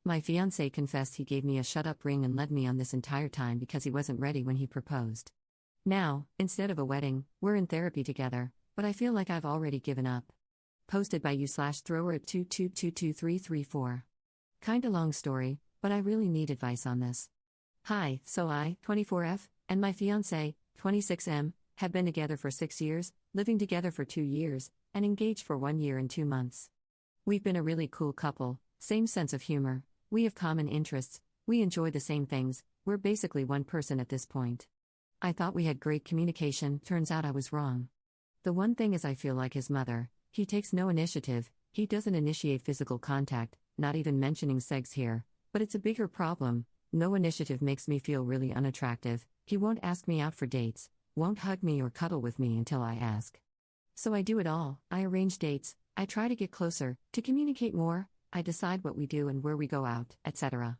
My fiancé confessed he gave me a shut-up ring and led me on this entire time because he wasn't ready when he proposed. Now, instead of a wedding, we're in therapy together, but I feel like I've already given up. Posted by you/thrower at 2222334. Kinda long story, but I really need advice on this. Hi, so I, 24F, and my fiancé, 26M, have been together for 6 years, living together for 2 years, and engaged for 1 year and 2 months. We've been a really cool couple, same sense of humor, we have common interests, we enjoy the same things, we're basically one person at this point. I thought we had great communication, turns out I was wrong. The one thing is I feel like his mother, he takes no initiative, he doesn't initiate physical contact, not even mentioning sex here, but it's a bigger problem. No initiative makes me feel really unattractive, he won't ask me out for dates, won't hug me or cuddle with me until I ask. So I do it all, I arrange dates, I try to get closer, to communicate more, I decide what we do and where we go out, etc.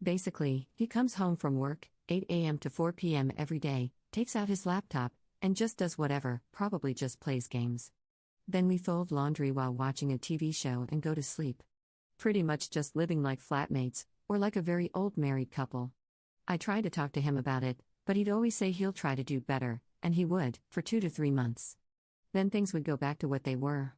Basically, he comes home from work, 8 a.m. to 4 p.m. every day, takes out his laptop, and just does whatever, probably just plays games. Then we fold laundry while watching a TV show and go to sleep. Pretty much just living like flatmates, or like a very old married couple. I tried to talk to him about it, but he'd always say he'll try to do better, and he would, for 2 to 3 months. Then things would go back to what they were.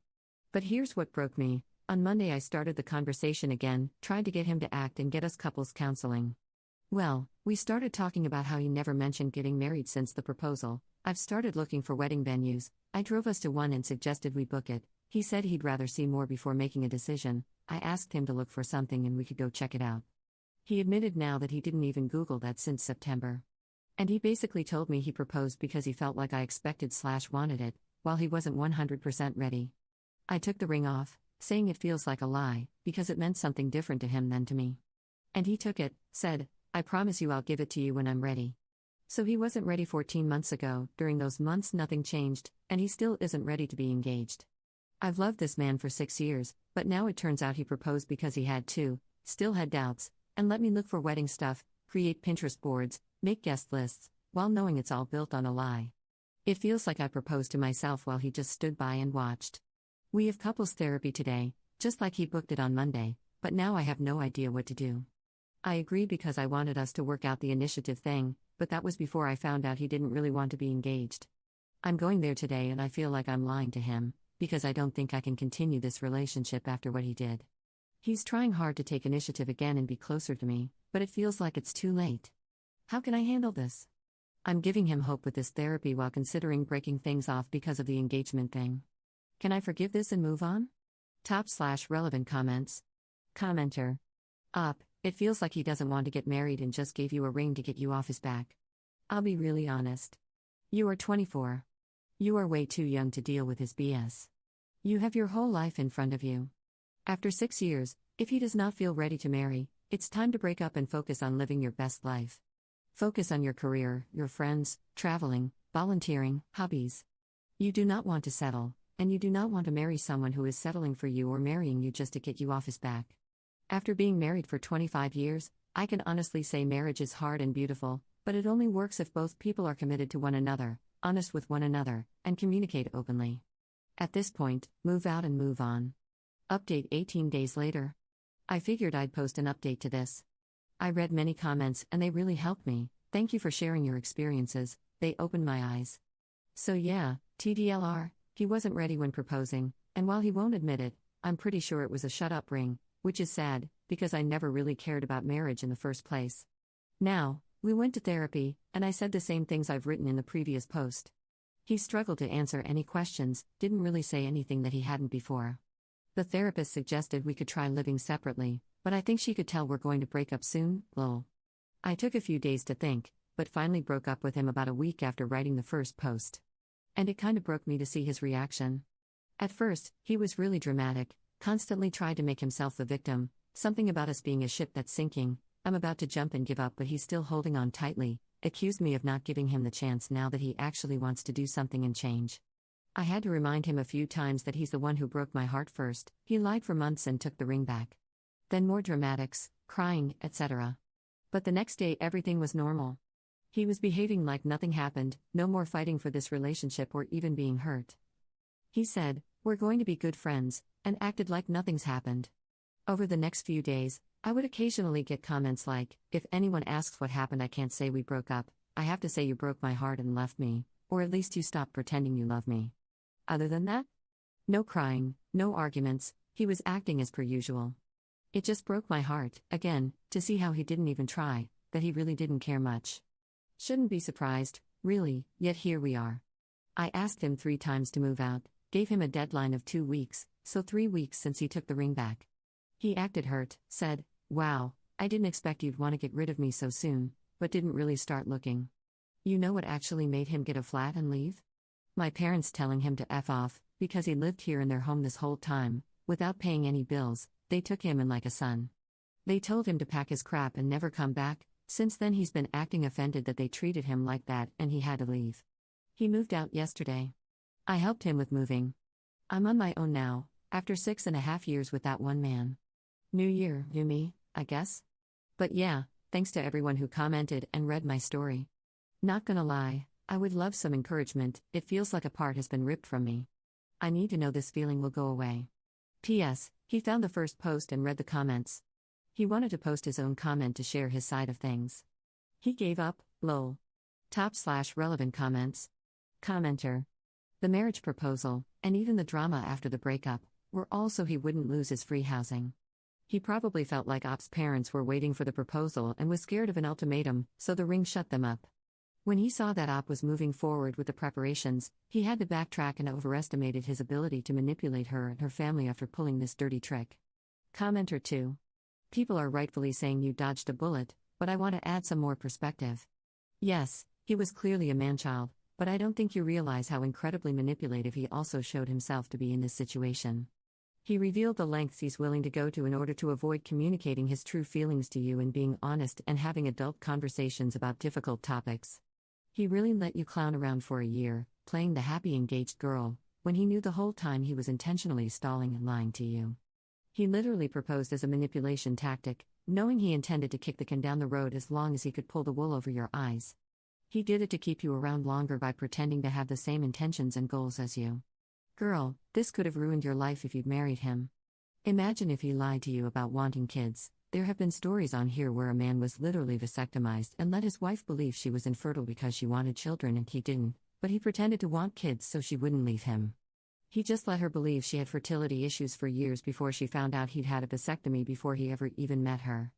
But here's what broke me. On Monday I started the conversation again, tried to get him to act and get us couples counseling. Well, we started talking about how he never mentioned getting married since the proposal. I've started looking for wedding venues, I drove us to one and suggested we book it. He said he'd rather see more before making a decision. I asked him to look for something and we could go check it out. He admitted now that he didn't even Google that since September. And he basically told me he proposed because he felt like I expected/wanted it, while he wasn't 100% ready. I took the ring off, saying it feels like a lie, because it meant something different to him than to me. And he took it, said, I promise you I'll give it to you when I'm ready. So he wasn't ready 14 months ago, during those months nothing changed, and he still isn't ready to be engaged. I've loved this man for 6 years, but now it turns out he proposed because he had to, still had doubts, and let me look for wedding stuff, create Pinterest boards, make guest lists, while knowing it's all built on a lie. It feels like I proposed to myself while he just stood by and watched. We have couples therapy today, just like he booked it on Monday, but now I have no idea what to do. I agreed because I wanted us to work out the initiative thing, but that was before I found out he didn't really want to be engaged. I'm going there today and I feel like I'm lying to him, because I don't think I can continue this relationship after what he did. He's trying hard to take initiative again and be closer to me, but it feels like it's too late. How can I handle this? I'm giving him hope with this therapy while considering breaking things off because of the engagement thing. Can I forgive this and move on? Top/relevant comments. Commenter. It feels like he doesn't want to get married and just gave you a ring to get you off his back. I'll be really honest. You are 24. You are way too young to deal with his BS. You have your whole life in front of you. After 6 years, if he does not feel ready to marry, it's time to break up and focus on living your best life. Focus on your career, your friends, traveling, volunteering, hobbies. You do not want to settle, and you do not want to marry someone who is settling for you or marrying you just to get you off his back. After being married for 25 years, I can honestly say marriage is hard and beautiful, but it only works if both people are committed to one another, honest with one another, and communicate openly. At this point, move out and move on. Update 18 days later. I figured I'd post an update to this. I read many comments and they really helped me. Thank you for sharing your experiences, they opened my eyes. So yeah, TDLR, he wasn't ready when proposing, and while he won't admit it, I'm pretty sure it was a shut-up ring, which is sad, because I never really cared about marriage in the first place. Now, we went to therapy, and I said the same things I've written in the previous post. He struggled to answer any questions, didn't really say anything that he hadn't before. The therapist suggested we could try living separately, but I think she could tell we're going to break up soon, lol. I took a few days to think, but finally broke up with him about a week after writing the first post. And it kinda broke me to see his reaction. At first, he was really dramatic, constantly tried to make himself the victim, something about us being a ship that's sinking, I'm about to jump and give up but he's still holding on tightly, accused me of not giving him the chance now that he actually wants to do something and change. I had to remind him a few times that he's the one who broke my heart first, he lied for months and took the ring back. Then more dramatics, crying, etc. But the next day everything was normal. He was behaving like nothing happened, no more fighting for this relationship or even being hurt. He said, we're going to be good friends, and acted like nothing's happened. Over the next few days, I would occasionally get comments like, if anyone asks what happened, I can't say we broke up, I have to say you broke my heart and left me, or at least you stopped pretending you love me. Other than that, no crying, no arguments, he was acting as per usual. It just broke my heart, again, to see how he didn't even try, that he really didn't care much. Shouldn't be surprised, really, yet here we are. I asked him 3 times to move out, gave him a deadline of 2 weeks, so 3 weeks since he took the ring back. He acted hurt, said, "Wow, I didn't expect you'd want to get rid of me so soon," but didn't really start looking. You know what actually made him get a flat and leave? My parents telling him to F off, because he lived here in their home this whole time, without paying any bills. They took him in like a son. They told him to pack his crap and never come back. Since then he's been acting offended that they treated him like that, and he had to leave. He moved out yesterday. I helped him with moving. I'm on my own now, after 6.5 years with that one man. New year, new me, I guess? But yeah, thanks to everyone who commented and read my story. Not gonna lie, I would love some encouragement. It feels like a part has been ripped from me. I need to know this feeling will go away. P.S. He found the first post and read the comments. He wanted to post his own comment to share his side of things. He gave up, lol. /relevant comments. Commenter. The marriage proposal, and even the drama after the breakup, were all so he wouldn't lose his free housing. He probably felt like Op's parents were waiting for the proposal and was scared of an ultimatum, so the ring shut them up. When he saw that Op was moving forward with the preparations, he had to backtrack and overestimated his ability to manipulate her and her family after pulling this dirty trick. Commenter 2. People are rightfully saying you dodged a bullet, but I want to add some more perspective. Yes, he was clearly a man-child, but I don't think you realize how incredibly manipulative he also showed himself to be in this situation. He revealed the lengths he's willing to go to in order to avoid communicating his true feelings to you and being honest and having adult conversations about difficult topics. He really let you clown around for a year, playing the happy engaged girl, when he knew the whole time he was intentionally stalling and lying to you. He literally proposed as a manipulation tactic, knowing he intended to kick the can down the road as long as he could pull the wool over your eyes. He did it to keep you around longer by pretending to have the same intentions and goals as you. Girl, this could have ruined your life if you'd married him. Imagine if he lied to you about wanting kids. There have been stories on here where a man was literally vasectomized and let his wife believe she was infertile because she wanted children and he didn't, but he pretended to want kids so she wouldn't leave him. He just let her believe she had fertility issues for years before she found out he'd had a vasectomy before he ever even met her.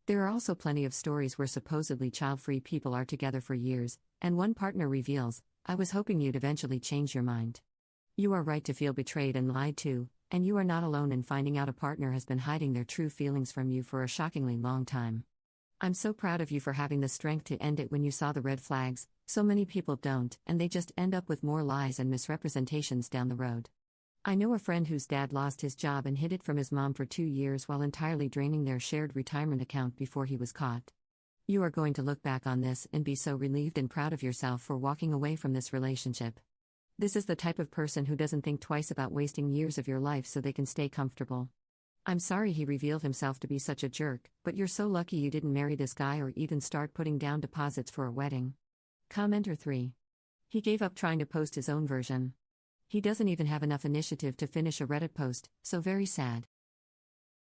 There are also plenty of stories where supposedly child-free people are together for years, and one partner reveals, "I was hoping you'd eventually change your mind." You are right to feel betrayed and lied to, and you are not alone in finding out a partner has been hiding their true feelings from you for a shockingly long time. I'm so proud of you for having the strength to end it when you saw the red flags. So many people don't, and they just end up with more lies and misrepresentations down the road. I know a friend whose dad lost his job and hid it from his mom for 2 years while entirely draining their shared retirement account before he was caught. You are going to look back on this and be so relieved and proud of yourself for walking away from this relationship. This is the type of person who doesn't think twice about wasting years of your life so they can stay comfortable. I'm sorry he revealed himself to be such a jerk, but you're so lucky you didn't marry this guy or even start putting down deposits for a wedding. Commenter 3. He gave up trying to post his own version. He doesn't even have enough initiative to finish a Reddit post, so very sad.